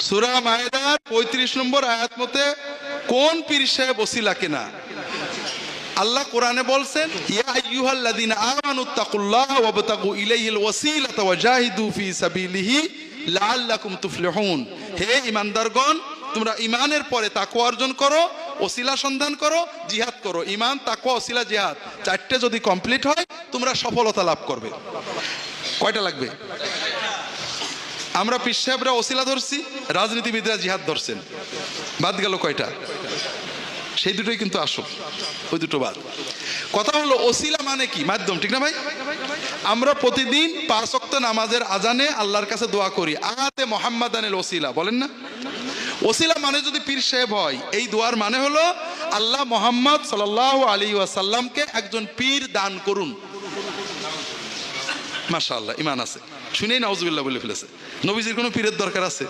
সূরা মায়েদার ৩৫ নম্বর আয়াত মতে কোন পীর সাহেব ওসিলা কিনা আল্লাহ কোরআনে বলছেন, ইয়া আইয়ুহাল্লাযীনা আমানুত্তাকুল্লাহা ওয়াবতাগু ইলাইহিল ওয়াসিলাতা ওয়াজাহিদু ফি সাবিলিহি লাআল্লাকুম তুফলিহুন। হে ঈমানদারগণ, তোমরা ঈমানের পরে তাকওয়া অর্জন করো, ওসিলা সন্ধান করো, জিহাদ করো। ঈমান, তাকওয়া, ওসিলা, জিহাদ, চারটে যদি কমপ্লিট হয় তোমরা সফলতা লাভ করবে। কয়টা লাগবে? আমরা পীর সাহেবরা ওসিলা ধরছি, রাজনীতিবিদরা জিহাদ ধরছেন, বাদ গেল কয়টা? সেই দুটোই কিন্তু আসল, ওই দুটো বাদ। কথা হলো ওসিলা মানে কি? মাধ্যম, ঠিক না ভাই? আমরা প্রতিদিন 5 ওয়াক্ত নামাজের আজানে আল্লাহর কাছে দোয়া করি, আতে মুহাম্মাদানিল ওসিলা, বলেন না? ওসিলা মানে যদি পীর সাহেব হয়, এই দোয়ার মানে হলো আল্লাহ মুহাম্মদ সাল্লাল্লাহু আলাইহি ওয়াসাল্লামকে একজন পীর দান করুন। মাশাআল্লাহ, ঈমান আছে শুনেই নাউজুবিল্লাহ বলে ফেলেছে। নবীজির কোনো পীরের দরকার আছে?